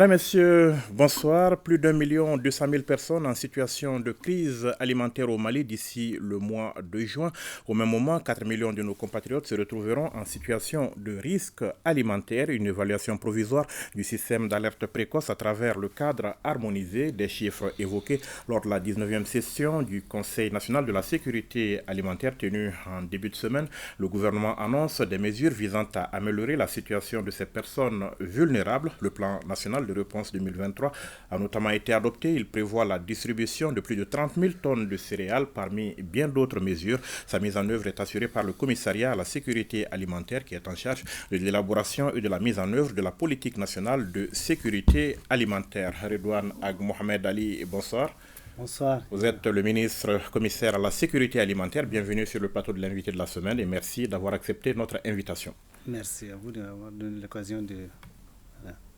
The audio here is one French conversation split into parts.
Mesdames, Messieurs, bonsoir. Plus d'1,2 million personnes en situation de crise alimentaire au Mali d'ici le mois de juin. Au même moment, 4 millions de nos compatriotes se retrouveront en situation de risque alimentaire. Une évaluation provisoire du système d'alerte précoce à travers le cadre harmonisé des chiffres évoqués lors de la 19e session du Conseil national de la sécurité alimentaire tenue en début de semaine. Le gouvernement annonce des mesures visant à améliorer la situation de ces personnes vulnérables. Le plan national de réponse 2023 a notamment été adopté. Il prévoit la distribution de plus de 30 000 tonnes de céréales parmi bien d'autres mesures. Sa mise en œuvre est assurée par le commissariat à la sécurité alimentaire qui est en charge de l'élaboration et de la mise en œuvre de la politique nationale de sécurité alimentaire. Redouane Ag Mohamed Ali, bonsoir. Bonsoir. Vous êtes le ministre commissaire à la sécurité alimentaire. Bienvenue sur le plateau de l'invité de la semaine et merci d'avoir accepté notre invitation. Merci à vous d'avoir donné l'occasion de...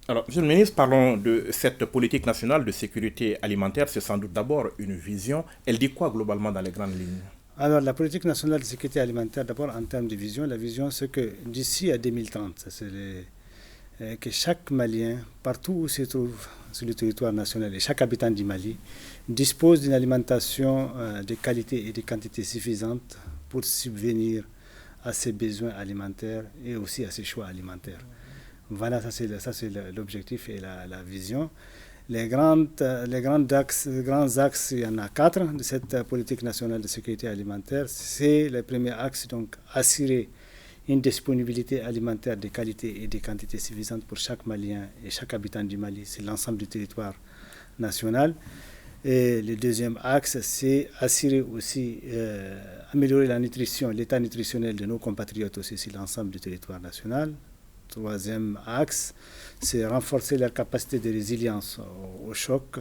Alors, Monsieur le ministre, parlons de cette politique nationale de sécurité alimentaire. C'est sans doute d'abord une vision. Elle dit quoi globalement dans les grandes lignes? Alors, la politique nationale de sécurité alimentaire, d'abord en termes de vision, la vision c'est que d'ici à 2030, que chaque Malien, partout où se trouve sur le territoire national et chaque habitant du Mali, dispose d'une alimentation de qualité et de quantité suffisantes pour subvenir à ses besoins alimentaires et aussi à ses choix alimentaires. Voilà, ça c'est l'objectif et la vision. Les grands axes, il y en a 4 de cette politique nationale de sécurité alimentaire. C'est le premier axe, donc assurer une disponibilité alimentaire de qualité et de quantité suffisantes pour chaque Malien et chaque habitant du Mali. C'est l'ensemble du territoire national. Et le deuxième axe, c'est assurer aussi, améliorer la nutrition, l'état nutritionnel de nos compatriotes aussi sur l'ensemble du territoire national. Troisième axe, c'est renforcer leur capacité de résilience au choc,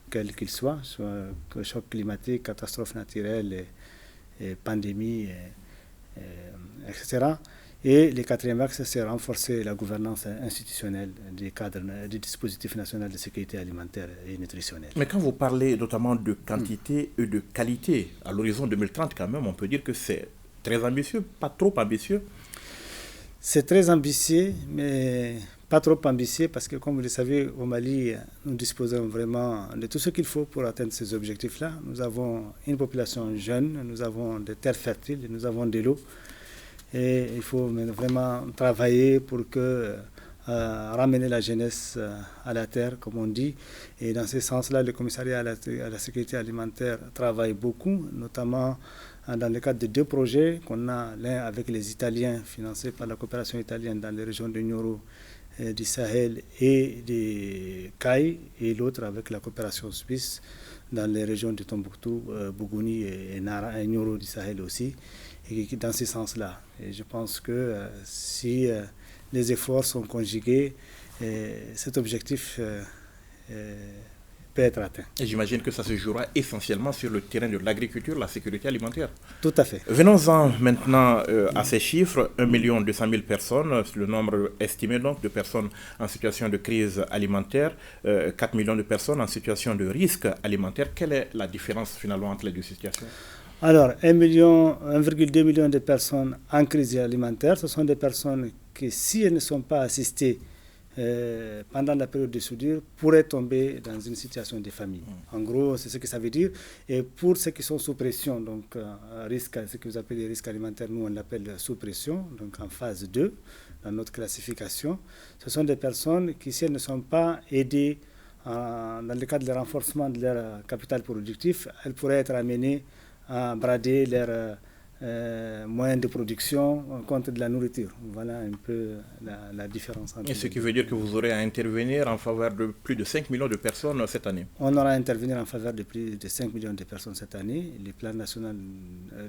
quel qu'il soit choc climatique, catastrophe naturelle, et pandémie, etc. Et le quatrième axe, c'est renforcer la gouvernance institutionnelle du dispositif national de sécurité alimentaire et nutritionnelle. Mais quand vous parlez notamment de quantité et de qualité, à l'horizon 2030 quand même, on peut dire que c'est très ambitieux, pas trop ambitieux. C'est très ambitieux, mais pas trop ambitieux parce que, comme vous le savez, au Mali, nous disposons vraiment de tout ce qu'il faut pour atteindre ces objectifs-là. Nous avons une population jeune, nous avons des terres fertiles, nous avons de l'eau. Et il faut vraiment travailler pour ramener la jeunesse à la terre, comme on dit. Et dans ce sens-là, le commissariat à la sécurité alimentaire travaille beaucoup, notamment dans le cadre de 2 projets qu'on a, l'un avec les Italiens, financés par la coopération italienne dans les régions de Nioro, du Sahel et de Caille, et l'autre avec la coopération suisse dans les régions de Tombouctou, Bougouni et Nioro du Sahel aussi, et dans ce sens-là. Et je pense que si les efforts sont conjugués, cet objectif peut être atteint. Et j'imagine que ça se jouera essentiellement sur le terrain de l'agriculture, la sécurité alimentaire. Tout à fait. Venons-en maintenant à ces chiffres. 1,2 million personnes, le nombre estimé donc de personnes en situation de crise alimentaire, 4 millions de personnes en situation de risque alimentaire. Quelle est la différence finalement entre les deux situations? Alors, 1,2 million de personnes en crise alimentaire, ce sont des personnes qui, si elles ne sont pas assistées pendant la période de soudure, pourraient tomber dans une situation de famine. En gros, c'est ce que ça veut dire. Et pour ceux qui sont sous pression, donc risque, ce que vous appelez les risques alimentaires, nous on l'appelle sous pression, donc en phase 2, dans notre classification, ce sont des personnes qui, si elles ne sont pas aidées dans le cadre du renforcement de leur capital productif, elles pourraient être amenées à brader leurs moyens de production contre de la nourriture. Voilà un peu la différence. Et ce qui veut dire que vous aurez à intervenir en faveur de plus de 5 millions de personnes cette année. On aura à intervenir en faveur de plus de 5 millions de personnes cette année. Le plan national,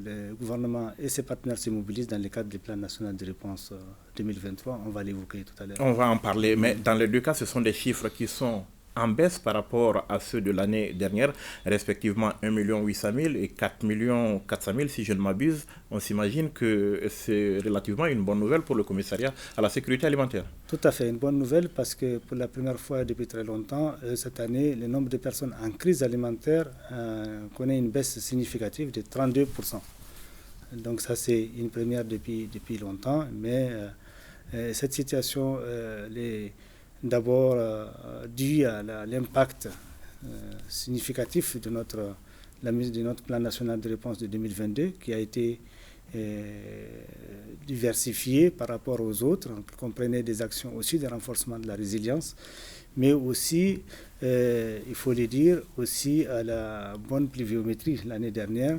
le gouvernement et ses partenaires se mobilisent dans le cadre du plan national de réponse 2023. On va l'évoquer tout à l'heure. On va en parler, mais dans les 2 cas, ce sont des chiffres qui sont en baisse par rapport à ceux de l'année dernière, respectivement 1,8 million et 4,4 million si je ne m'abuse. On s'imagine que c'est relativement une bonne nouvelle pour le commissariat à la sécurité alimentaire. Tout à fait, une bonne nouvelle parce que pour la première fois depuis très longtemps, cette année, le nombre de personnes en crise alimentaire connaît une baisse significative de 32%. Donc ça c'est une première depuis longtemps, mais cette situation, D'abord, dû à l'impact significatif de la mise de notre plan national de réponse de 2022 qui a été diversifié par rapport aux autres, qui comprenait des actions aussi de renforcement de la résilience, mais aussi, il faut le dire, aussi à la bonne pluviométrie l'année dernière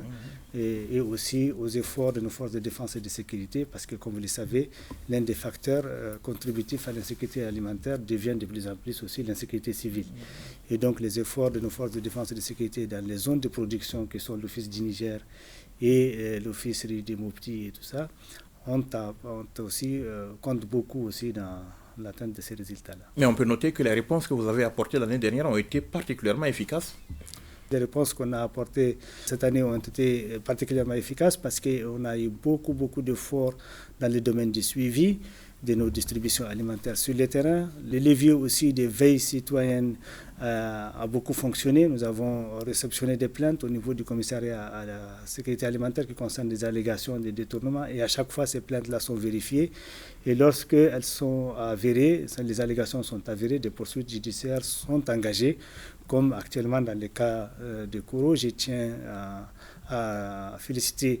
et aussi aux efforts de nos forces de défense et de sécurité, parce que, comme vous le savez, l'un des facteurs contributifs à l'insécurité alimentaire devient de plus en plus aussi l'insécurité civile. Et donc, les efforts de nos forces de défense et de sécurité dans les zones de production qui sont l'Office du Niger et l'Office des Mopti et tout ça, comptent beaucoup aussi dans l'atteinte de ces résultats-là. Mais on peut noter que les réponses que vous avez apportées l'année dernière ont été particulièrement efficaces. Les réponses qu'on a apportées cette année ont été particulièrement efficaces parce qu'on a eu beaucoup d'efforts dans le domaine du suivi de nos distributions alimentaires sur le terrain. Le levier aussi des veilles citoyennes a beaucoup fonctionné. Nous avons réceptionné des plaintes au niveau du commissariat à la sécurité alimentaire qui concernent des allégations de détournement et à chaque fois ces plaintes-là sont vérifiées et lorsqu'elles sont avérées, les allégations sont avérées, des poursuites judiciaires sont engagées comme actuellement dans le cas de Koro. Je tiens à féliciter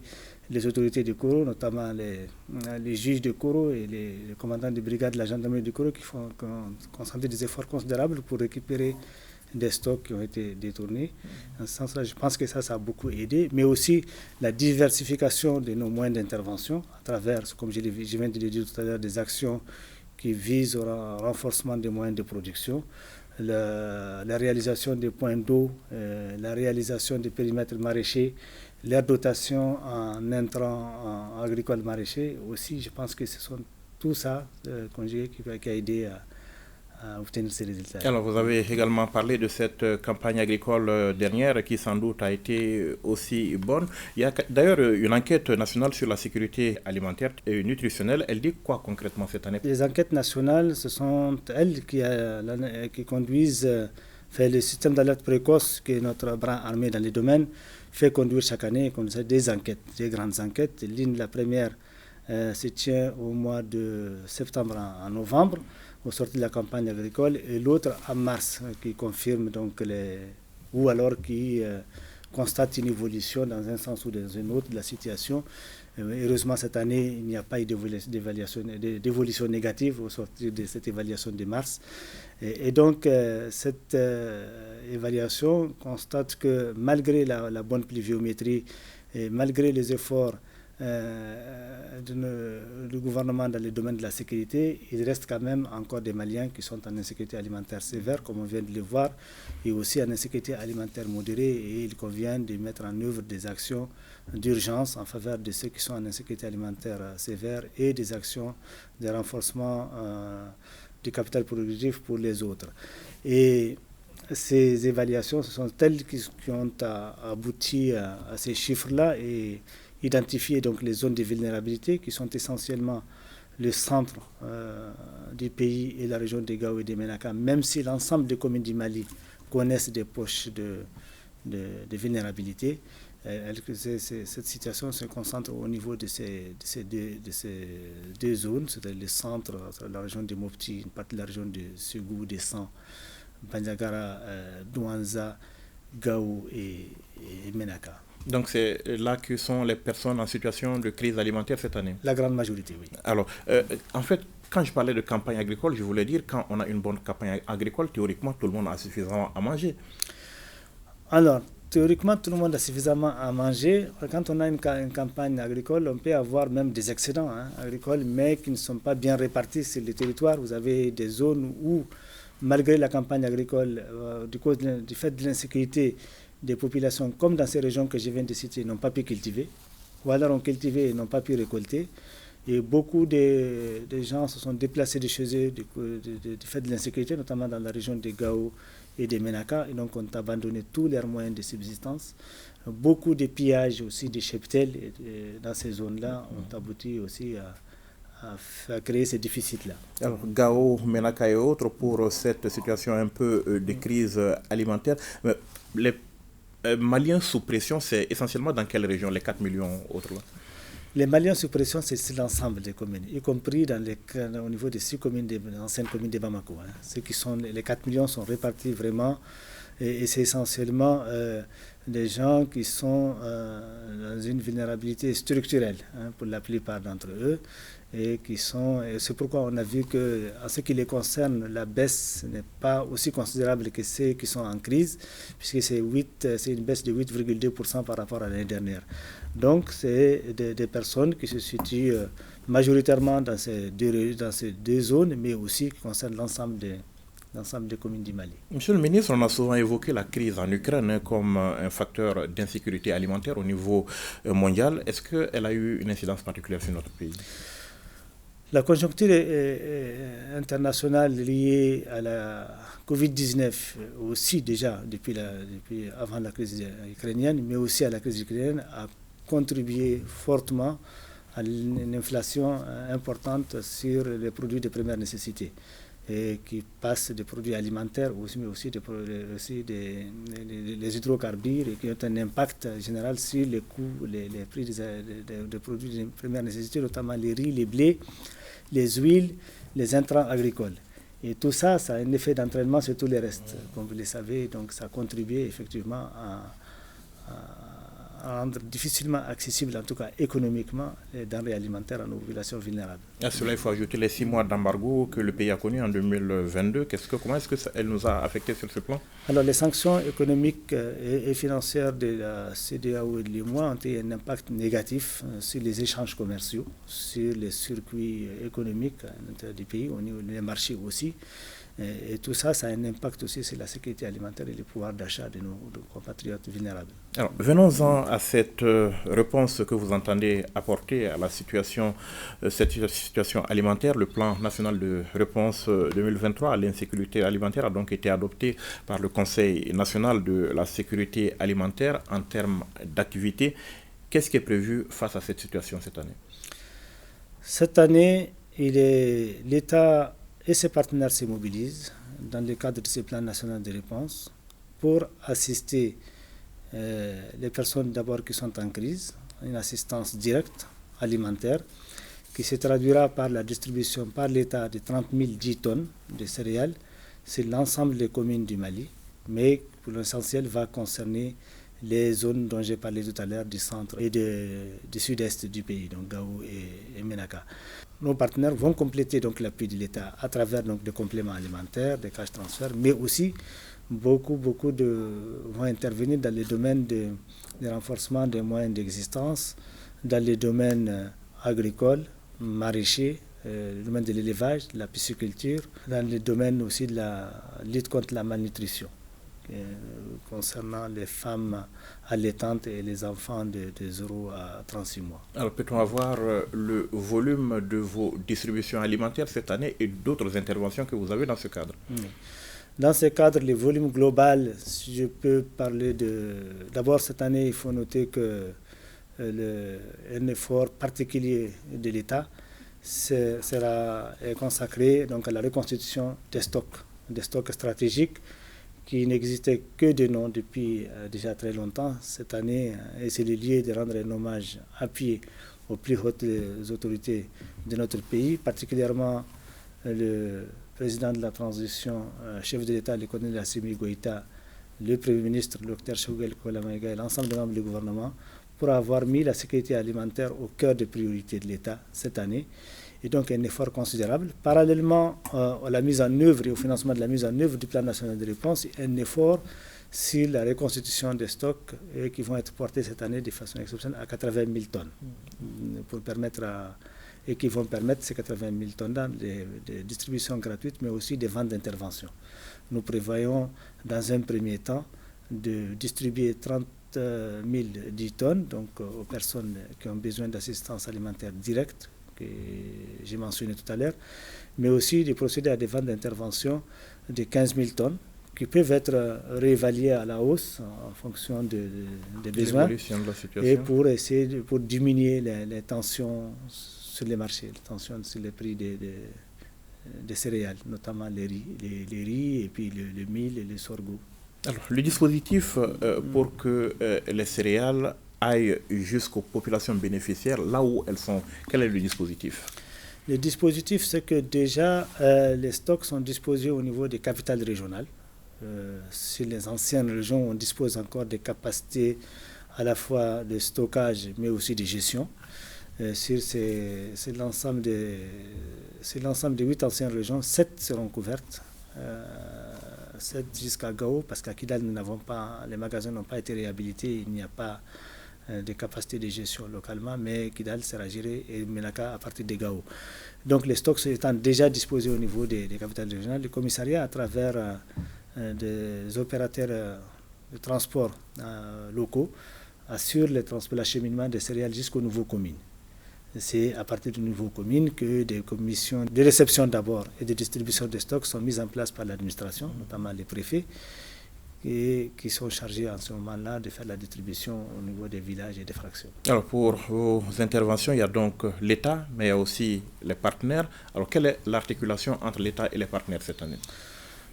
les autorités de Koro, notamment les juges de Koro et les commandants de brigade de la gendarmerie de Koro qui ont consenti des efforts considérables pour récupérer des stocks qui ont été détournés. En ce sens-là, je pense que ça a beaucoup aidé, mais aussi la diversification de nos moyens d'intervention à travers, comme je viens de le dire tout à l'heure, des actions qui visent au renforcement des moyens de production, la réalisation des points d'eau, la réalisation des périmètres maraîchers, leur dotation en intrants agricoles maraîchers aussi. Je pense que ce sont tout ça conjugué qui a aidé à obtenir ces résultats. Alors vous avez également parlé de cette campagne agricole dernière qui sans doute a été aussi bonne. Il y a d'ailleurs une enquête nationale sur la sécurité alimentaire et nutritionnelle. Elle dit quoi concrètement cette année? Les enquêtes nationales, ce sont elles qui conduisent le système d'alerte précoce qui est notre bras armé dans les domaines fait conduire chaque année des enquêtes, des grandes enquêtes. La première se tient au mois de septembre en novembre, au sortir de la campagne agricole, et l'autre en mars, qui confirme donc ou alors qui constate une évolution dans un sens ou dans un autre de la situation. Heureusement, cette année, il n'y a pas eu d'évolution négative au sortir de cette évaluation de mars. Et donc, cette évaluation constate que malgré la bonne pluviométrie et malgré les efforts du gouvernement dans le domaine de la sécurité, il reste quand même encore des Maliens qui sont en insécurité alimentaire sévère, comme on vient de le voir, et aussi en insécurité alimentaire modérée, et il convient de mettre en œuvre des actions d'urgence en faveur de ceux qui sont en insécurité alimentaire sévère et des actions de renforcement du capital productif pour les autres. Et ces évaluations, ce sont elles qui ont abouti à ces chiffres-là et identifier donc les zones de vulnérabilité qui sont essentiellement le centre du pays et la région des Gao et des Ménaka, même si l'ensemble des communes du Mali connaissent des poches de vulnérabilité. Cette situation se concentre au niveau de ces deux zones, c'est-à-dire le centre, la région de Mopti, une partie de la région de Ségou, des Sangs, Bandiagara, Douanza, Gao et Ménaka. Donc c'est là que sont les personnes en situation de crise alimentaire cette année? La grande majorité, oui. Alors, en fait, quand je parlais de campagne agricole, je voulais dire quand on a une bonne campagne agricole, théoriquement, tout le monde a suffisamment à manger. Alors, théoriquement, tout le monde a suffisamment à manger. Quand on a une campagne agricole, on peut avoir même des excédents agricoles, mais qui ne sont pas bien répartis sur le territoire. Vous avez des zones où, malgré la campagne agricole, du fait de l'insécurité, des populations, comme dans ces régions que je viens de citer, n'ont pas pu cultiver, ou alors ont cultivé et n'ont pas pu récolter. Et beaucoup de gens se sont déplacés de chez eux du fait de l'insécurité, notamment dans la région des Gao et des Ménaka, et donc ont abandonné tous leurs moyens de subsistance. Beaucoup de pillages aussi des cheptels dans ces zones-là ont abouti aussi à créer ces déficits-là. Alors, Gao, Ménaka et autres, pour cette situation un peu de crise alimentaire, les Maliens sous pression, c'est essentiellement dans quelle région, les 4 millions autres là? Les Maliens sous pression, c'est l'ensemble des communes, y compris au niveau des 6 communes, des anciennes communes de Bamako. Les 4 millions sont répartis vraiment, et c'est essentiellement des gens qui sont dans une vulnérabilité structurelle, pour la plupart d'entre eux, et c'est pourquoi on a vu que, en ce qui les concerne, la baisse n'est pas aussi considérable que ceux qui sont en crise, puisque c'est une baisse de 8,2% par rapport à l'année dernière. Donc, c'est des personnes qui se situent majoritairement dans ces deux zones, mais aussi qui concernent l'ensemble des communes du Mali. Monsieur le ministre, on a souvent évoqué la crise en Ukraine comme un facteur d'insécurité alimentaire au niveau mondial. Est-ce qu'elle a eu une incidence particulière sur notre pays? La conjoncture internationale liée à la Covid-19, aussi déjà depuis avant la crise ukrainienne, mais aussi à la crise ukrainienne, a contribué fortement à une inflation importante sur les produits de première nécessité, et qui passent des produits alimentaires, mais aussi les hydrocarbures, et qui ont un impact général sur les coûts, les prix des produits de première nécessité, notamment les riz, les blés, les huiles, les intrants agricoles. Et tout ça, ça a un effet d'entraînement sur tous les restes, comme vous le savez. Donc ça a contribué effectivement à rendre difficilement accessible, en tout cas économiquement, les denrées alimentaires à nos populations vulnérables. À cela, il faut ajouter les 6 mois d'embargo que le pays a connus en 2022. Comment est-ce qu'elle nous a affectés sur ce plan? Alors, les sanctions économiques et financières de la CEDEAO et de l'UEMOA ont eu un impact négatif sur les échanges commerciaux, sur les circuits économiques à l'intérieur du pays, au niveau des marchés aussi. Et tout ça, ça a un impact aussi sur la sécurité alimentaire et le pouvoir d'achat de nos compatriotes vulnérables. Alors, venons-en à cette réponse que vous entendez apporter à la situation, cette situation alimentaire. Le plan national de réponse 2023 à l'insécurité alimentaire a donc été adopté par le Conseil national de la sécurité alimentaire en termes d'activité. Qu'est-ce qui est prévu face à cette situation cette année? Cette année, l'État et ses partenaires se mobilisent dans le cadre de ce plan national de réponse pour assister les personnes d'abord qui sont en crise, une assistance directe alimentaire qui se traduira par la distribution par l'État de 30 010 tonnes de céréales sur l'ensemble des communes du Mali, mais pour l'essentiel va concerner les zones dont j'ai parlé tout à l'heure du centre et du sud-est du pays, donc Gao et Menaka. Nos partenaires vont compléter donc l'appui de l'État à travers donc des compléments alimentaires, des cash transferts, mais aussi beaucoup vont intervenir dans les domaines de renforcement des moyens d'existence, dans les domaines agricoles, maraîchers, le domaine de l'élevage, de la pisciculture, dans les domaines aussi de la lutte contre la malnutrition, concernant les femmes allaitantes et les enfants de 0 à 36 mois. Alors peut-on avoir le volume de vos distributions alimentaires cette année et d'autres interventions que vous avez dans ce cadre? Dans ce cadre, le volume global, si je peux parler d'abord cette année, il faut noter que un effort particulier de l'État est consacré donc à la reconstitution des stocks stratégiques qui n'existaient que de nom depuis déjà très longtemps. Cette année, et c'est le lieu de rendre un hommage appuyé aux plus hautes autorités de notre pays, particulièrement le président de la transition, chef de l'État, le colonel Assimi Goïta, le Premier ministre, le Dr Choguel Kolamaïga et l'ensemble des membres du gouvernement pour avoir mis la sécurité alimentaire au cœur des priorités de l'État cette année. Et donc un effort considérable. Parallèlement à la mise en œuvre et au financement de la mise en œuvre du plan national de réponse, un effort sur la reconstitution des stocks qui vont être portés cette année de façon exceptionnelle à 80 000 tonnes et qui vont permettre ces 80 000 tonnes de distribution gratuite, mais aussi des ventes d'intervention. Nous prévoyons dans un premier temps de distribuer 30 010 tonnes donc, aux personnes qui ont besoin d'assistance alimentaire directe, que j'ai mentionné tout à l'heure, mais aussi de procéder à des ventes d'intervention de 15 000 tonnes qui peuvent être réévaluées à la hausse en fonction des besoins de et pour essayer pour diminuer les tensions sur les marchés, les tensions sur les prix des céréales, notamment les riz et puis le mil et le sorgho. Alors, le dispositif pour que les céréales aille jusqu'aux populations bénéficiaires, là où elles sont. Quel est le dispositif? Le dispositif, c'est que déjà, les stocks sont disposés au niveau des capitales régionales. Sur les anciennes régions, on dispose encore des capacités à la fois de stockage, mais aussi de gestion. C'est l'ensemble des 8 anciennes régions, 7 seront couvertes. 7 jusqu'à Gao, parce qu'à Kidal, les magasins n'ont pas été réhabilités, il n'y a pas de capacité de gestion localement, mais Kidal sera géré et Menaka à partir de Gao. Donc les stocks étant déjà disposés au niveau des capitales régionales, le commissariat, à travers des opérateurs de transport locaux, assure l'acheminement des céréales jusqu'aux nouveaux communes. C'est à partir de nouveaux communes que des commissions de réception d'abord et de distribution des stocks sont mises en place par l'administration, notamment les préfets, et qui sont chargés en ce moment-là de faire la distribution au niveau des villages et des fractions. Alors pour vos interventions, il y a donc l'État, mais il y a aussi les partenaires. Alors quelle est l'articulation entre l'État et les partenaires cette année?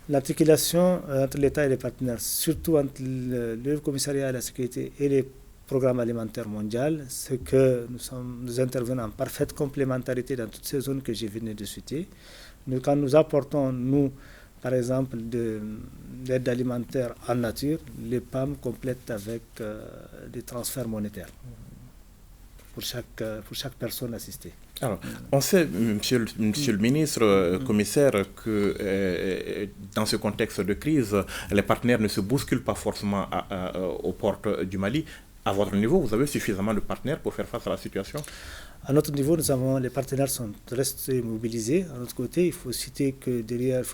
L'articulation entre l'État et les partenaires, surtout entre le commissariat à la sécurité et les programme alimentaire mondial, c'est que nous intervenons en parfaite complémentarité dans toutes ces zones que je venais de citer. Quand nous apportons, par exemple, de l'aide alimentaire en nature, les PAM complètent avec des transferts monétaires pour chaque personne assistée. Alors, on sait, monsieur le ministre, commissaire, que dans ce contexte de crise, les partenaires ne se bousculent pas forcément aux portes du Mali. À votre niveau, vous avez suffisamment de partenaires pour faire face à la situation? À notre niveau, les partenaires restent mobilisés. À notre côté, il faut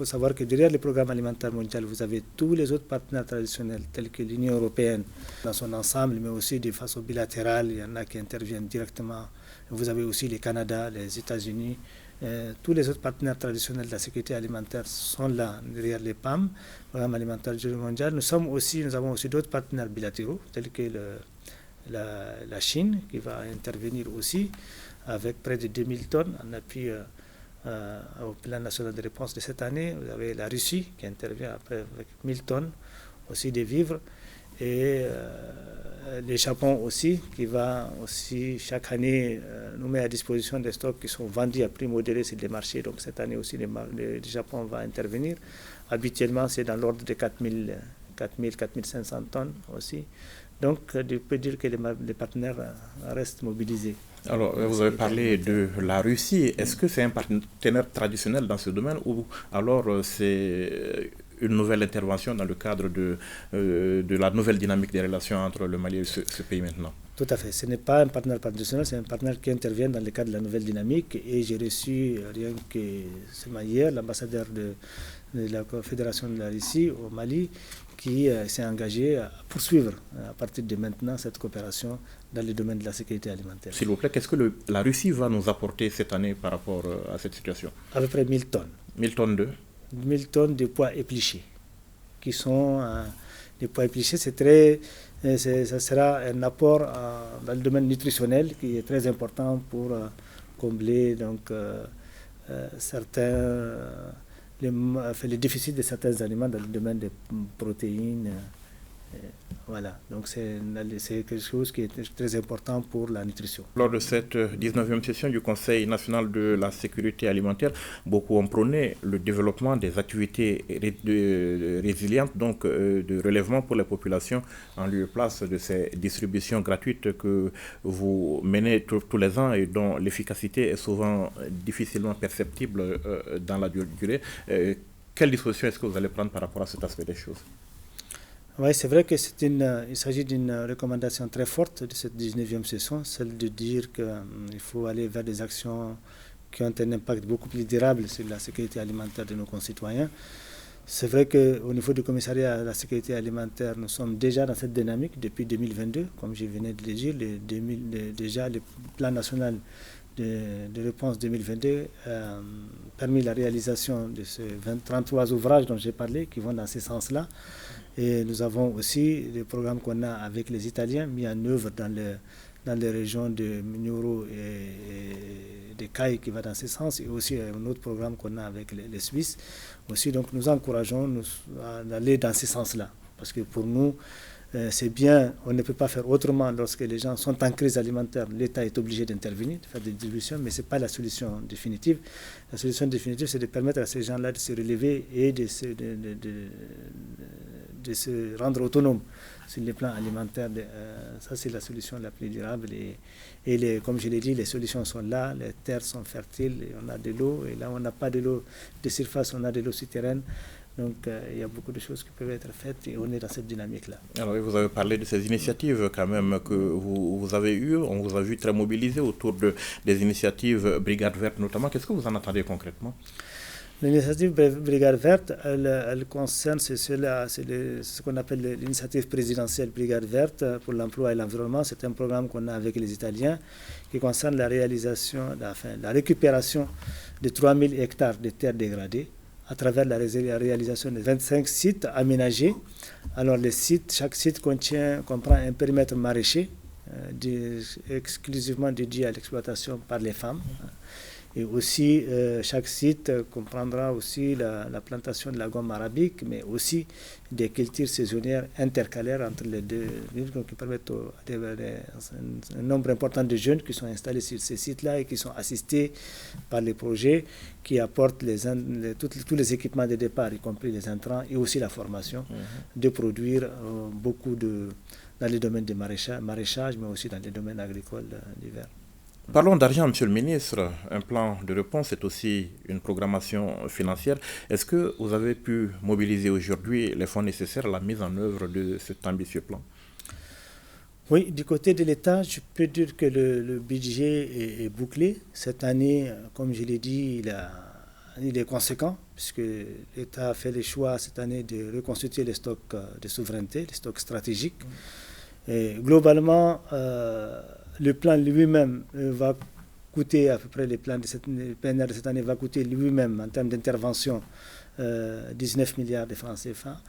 savoir que derrière le programme alimentaire mondial, vous avez tous les autres partenaires traditionnels, tels que l'Union européenne dans son ensemble, mais aussi de façon bilatérale. Il y en a qui interviennent directement. Vous avez aussi le Canada, les États-Unis. Tous les autres partenaires traditionnels de la sécurité alimentaire sont là, derrière les PAM, le programme alimentaire mondial. Nous avons aussi d'autres partenaires bilatéraux, tels que la Chine, qui va intervenir aussi avec près de 2000 tonnes en appui au plan national de réponse de cette année. Vous avez la Russie qui intervient après avec 1000 tonnes aussi de vivres, et le Japon aussi, qui va aussi chaque année nous met à disposition des stocks qui sont vendus à prix modéré sur les marchés. Donc cette année aussi, le Japon va intervenir. Habituellement, c'est dans l'ordre de 4500 tonnes aussi. Donc, je peux dire que les partenaires restent mobilisés. Alors, vous avez parlé de la Russie. Est-ce que c'est un partenaire traditionnel dans ce domaine, ou alors c'est une nouvelle intervention dans le cadre de la nouvelle dynamique des relations entre le Mali et ce pays maintenant? Tout à fait. Ce n'est pas un partenaire traditionnel, c'est un partenaire qui intervient dans le cadre de la nouvelle dynamique. Et j'ai reçu, rien que seulement hier, l'ambassadeur de la Fédération de la Russie au Mali, qui s'est engagé à poursuivre à partir de maintenant cette coopération dans le domaine de la sécurité alimentaire. S'il vous plaît, qu'est-ce que la Russie va nous apporter cette année par rapport à cette situation? À peu près 1000 tonnes. 1000 tonnes de 1000 tonnes de pois épluchés, qui sont des pois épluchés. Ça sera un apport dans le domaine nutritionnel qui est très important pour combler donc, le déficit de certains aliments dans le domaine des protéines. Voilà, donc c'est quelque chose qui est très important pour la nutrition. Lors de cette 19e session du Conseil national de la sécurité alimentaire, beaucoup ont prôné le développement des activités résilientes, donc de relèvement pour les populations, en lieu et place de ces distributions gratuites que vous menez tous les ans et dont l'efficacité est souvent difficilement perceptible dans la durée. Quelles dispositions est-ce que vous allez prendre par rapport à cet aspect des choses? Oui, c'est vrai qu'il s'agit d'une recommandation très forte de cette 19e session, celle de dire qu'il faut aller vers des actions qui ont un impact beaucoup plus durable sur la sécurité alimentaire de nos concitoyens. C'est vrai qu'au niveau du commissariat à la sécurité alimentaire, nous sommes déjà dans cette dynamique depuis 2022. Comme je venais de le dire, déjà le plan national de réponse 2022 a permis la réalisation de ces 33 ouvrages dont j'ai parlé, qui vont dans ce sens-là. Et nous avons aussi des programmes qu'on a avec les Italiens mis en œuvre dans les régions de Mignoro et de Caille qui va dans ce sens, et aussi un autre programme qu'on a avec les Suisses. Aussi, donc nous encourageons à aller dans ce sens-là, parce que pour nous, C'est bien, on ne peut pas faire autrement lorsque les gens sont en crise alimentaire. L'État est obligé d'intervenir, de faire des distributions, mais ce n'est pas la solution définitive. La solution définitive, c'est de permettre à ces gens-là de se relever et de se rendre autonomes sur le plan alimentaire. Ça, c'est la solution la plus durable. Et comme je l'ai dit, les solutions sont là, les terres sont fertiles, et on a de l'eau. Et là, on n'a pas de l'eau de surface, on a de l'eau souterraine. Donc, il y a beaucoup de choses qui peuvent être faites et on est dans cette dynamique-là. Alors, vous avez parlé de ces initiatives quand même que vous avez eues. On vous a vu très mobilisé autour des initiatives Brigade Verte notamment. Qu'est-ce que vous en attendez concrètement? L'initiative Brigade Verte, elle concerne ce qu'on appelle l'initiative présidentielle Brigade Verte pour l'emploi et l'environnement. C'est un programme qu'on a avec les Italiens qui concerne la récupération de 3000 hectares de terres dégradées à travers la réalisation de 25 sites aménagés. Alors chaque site comprend un périmètre maraîcher exclusivement dédié à l'exploitation par les femmes. Et aussi, chaque site comprendra aussi la plantation de la gomme arabique, mais aussi des cultures saisonnières intercalaires entre les deux, qui permettent un nombre important de jeunes qui sont installés sur ces sites-là et qui sont assistés par les projets qui apportent tous les équipements de départ, y compris les intrants et aussi la formation, de produire beaucoup dans les domaines de maraîchage, mais aussi dans les domaines agricoles divers. Parlons d'argent, Monsieur le ministre. Un plan de réponse est aussi une programmation financière. Est-ce que vous avez pu mobiliser aujourd'hui les fonds nécessaires à la mise en œuvre de cet ambitieux plan? Oui, du côté de l'État, je peux dire que le budget est bouclé. Cette année, comme je l'ai dit, il est conséquent, puisque l'État a fait le choix cette année de reconstituer les stocks de souveraineté, les stocks stratégiques. Et globalement, le plan lui-même va coûter à peu près, le PNR de cette année va coûter lui-même en termes d'intervention 19 milliards de francs CFA.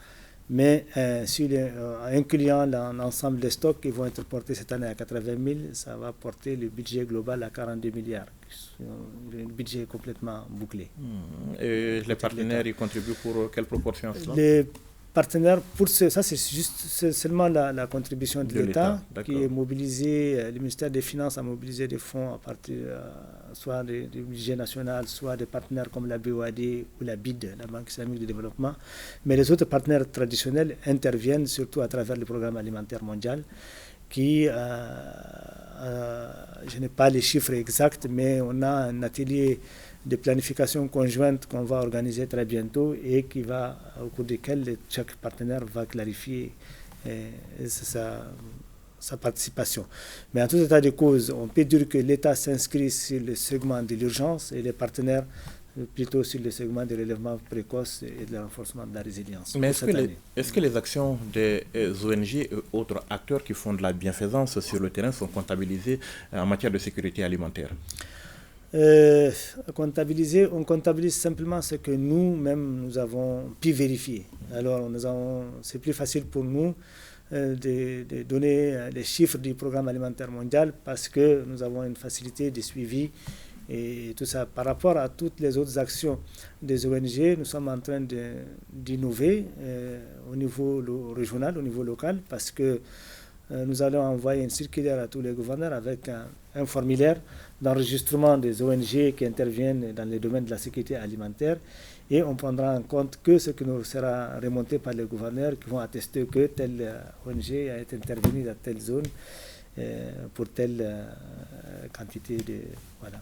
Mais incluant l'ensemble des stocks qui vont être portés cette année à 80 000, ça va porter le budget global à 42 milliards. Le budget est complètement bouclé. Et les partenaires y contribuent pour quelle proportion à cela? Les partenaires, ça c'est seulement la contribution de l'État qui est mobilisée. Le ministère des Finances a mobilisé des fonds à partir soit du budget national, soit des partenaires comme la BOAD ou la BID, la Banque islamique de développement. Mais les autres partenaires traditionnels interviennent surtout à travers le programme alimentaire mondial qui, je n'ai pas les chiffres exacts, mais on a un atelier de planification conjointe qu'on va organiser très bientôt et au cours desquels chaque partenaire va clarifier sa participation. Mais en tout état de cause, on peut dire que l'État s'inscrit sur le segment de l'urgence et les partenaires plutôt sur le segment de relèvement précoce et de renforcement de la résilience. Mais est-ce que les actions des ONG et autres acteurs qui font de la bienfaisance sur le terrain sont comptabilisées en matière de sécurité alimentaire? On comptabilise simplement ce que nous-mêmes nous avons pu vérifier. Alors c'est plus facile pour nous de donner les chiffres du programme alimentaire mondial parce que nous avons une facilité de suivi et tout ça. Par rapport à toutes les autres actions des ONG, nous sommes en train d'innover au niveau régional, au niveau local, parce que nous allons envoyer une circulaire à tous les gouverneurs avec un formulaire d'enregistrement des ONG qui interviennent dans les domaines de la sécurité alimentaire et on prendra en compte que ce qui nous sera remonté par les gouverneurs qui vont attester que telle ONG a été intervenue dans telle zone pour telle quantité de... Voilà.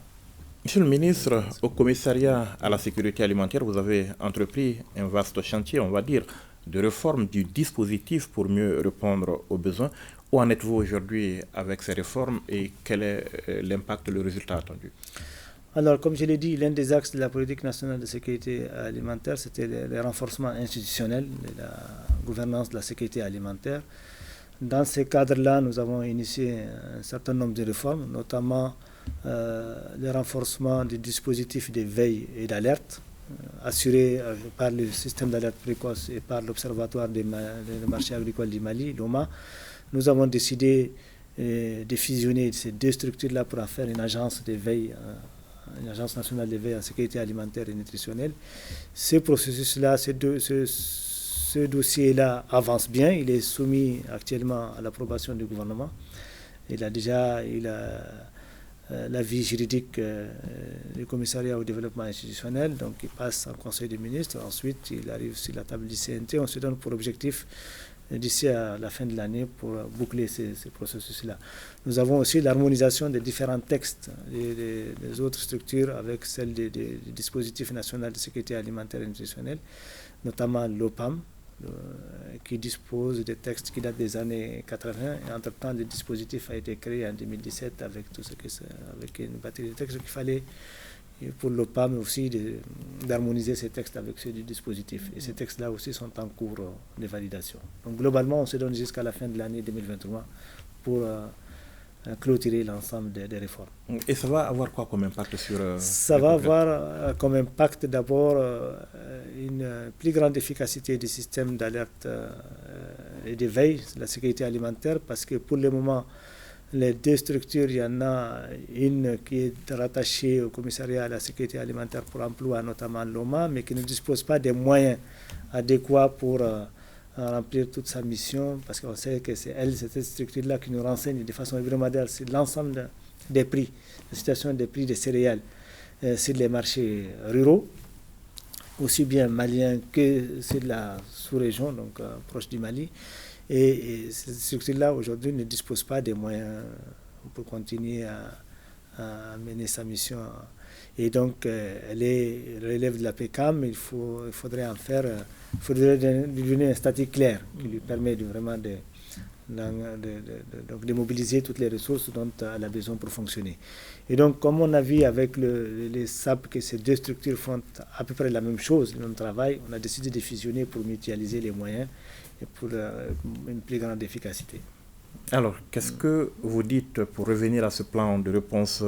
Monsieur le ministre, au commissariat à la sécurité alimentaire, vous avez entrepris un vaste chantier, on va dire, de réforme du dispositif pour mieux répondre aux besoins. Où en êtes-vous aujourd'hui avec ces réformes et quel est l'impact, le résultat attendu? Alors, comme je l'ai dit, l'un des axes de la politique nationale de sécurité alimentaire, c'était le renforcement institutionnel de la gouvernance de la sécurité alimentaire. Dans ce cadre-là, nous avons initié un certain nombre de réformes, notamment le renforcement du dispositif de veille et d'alerte, assuré par le système d'alerte précoce et par l'Observatoire des marchés agricoles du Mali, l'OMA. Nous avons décidé de fusionner ces deux structures-là pour en faire une agence de veille, une agence nationale de veille en sécurité alimentaire et nutritionnelle. Ce processus-là, ce dossier-là avance bien. Il est soumis actuellement à l'approbation du gouvernement. Il a déjà l'avis juridique du commissariat au développement institutionnel, donc il passe en conseil des ministres, ensuite il arrive sur la table du CNT. On se donne pour objectif d'ici à la fin de l'année pour boucler ces processus-là. Nous avons aussi l'harmonisation des différents textes des autres structures avec celle des dispositifs nationaux de sécurité alimentaire et nutritionnelle, notamment l'OPAM, qui dispose des textes qui datent des années 80. Et entre-temps, le dispositif a été créé en 2017 avec tout ce avec une batterie de textes qu'il fallait pour l'OPAM aussi d'harmoniser ces textes avec ceux du dispositif. Et ces textes-là aussi sont en cours de validation. Donc globalement, on se donne jusqu'à la fin de l'année 2023 pour clôturer l'ensemble des réformes. Et ça va avoir quoi comme impact sur... ça va avoir comme impact d'abord une plus grande efficacité du système d'alerte et de veille de la sécurité alimentaire, parce que pour le moment, les deux structures, il y en a une qui est rattachée au commissariat à la sécurité alimentaire pour l'emploi, notamment l'OMA, mais qui ne dispose pas des moyens adéquats pour remplir toute sa mission, parce qu'on sait que c'est cette structure-là qui nous renseigne de façon hebdomadaire sur l'ensemble des prix, la situation des prix des céréales sur les marchés ruraux, aussi bien maliens que sur la sous-région, donc proche du Mali. Et cette structure-là, aujourd'hui, ne dispose pas des moyens pour continuer à mener sa mission. Et donc, elle relève de la PCAM. Il faudrait lui donner un statut clair qui lui permet de mobiliser toutes les ressources dont elle a besoin pour fonctionner. Et donc, comme on a vu avec les SAP que ces deux structures font à peu près la même chose, le même travail, on a décidé de fusionner pour mutualiser les moyens et pour une plus grande efficacité. Alors, qu'est-ce que vous dites pour revenir à ce plan de réponse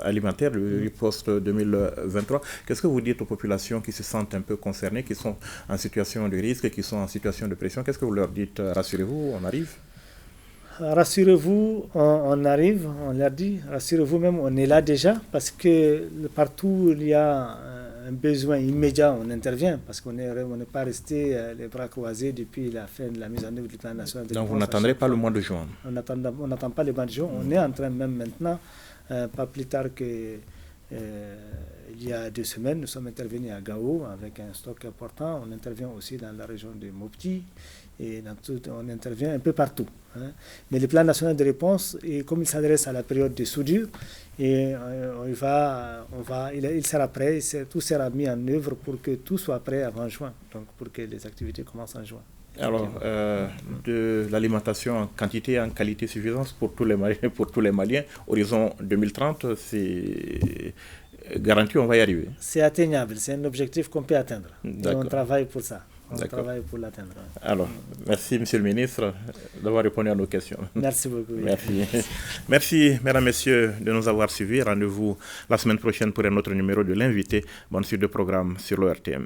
alimentaire, le riposte 2023? Qu'est-ce que vous dites aux populations qui se sentent un peu concernées, qui sont en situation de risque, qui sont en situation de pression? Qu'est-ce que vous leur dites? Rassurez-vous, on arrive? Rassurez-vous, on arrive, on l'a dit. Rassurez-vous même, on est là déjà, parce que partout où il y a un besoin immédiat, on intervient, parce qu'on n'est pas resté les bras croisés depuis la fin de la mise en œuvre du plan national de défense. Donc vous n'attendrez pas le mois de juin? On n'attend pas le mois de juin. On est en train même maintenant, pas plus tard que il y a 2 semaines, nous sommes intervenus à Gao avec un stock important. On intervient aussi dans la région de Mopti et on intervient un peu partout. Mais le plan national de réponse, et comme il s'adresse à la période de soudure, et il sera prêt, tout sera mis en œuvre pour que tout soit prêt avant juin, donc pour que les activités commencent en juin. Alors, de l'alimentation en quantité et en qualité suffisante pour tous les Maliens, horizon 2030, c'est garanti, on va y arriver. C'est atteignable, c'est un objectif qu'on peut atteindre. Et on travaille pour ça. On travaille pour l'atteindre. Alors, merci Monsieur le Ministre d'avoir répondu à nos questions. Merci beaucoup. Merci. Merci, mesdames, messieurs, de nous avoir suivis. Rendez-vous la semaine prochaine pour un autre numéro de l'invité. Bonne suite de programme sur l'ORTM.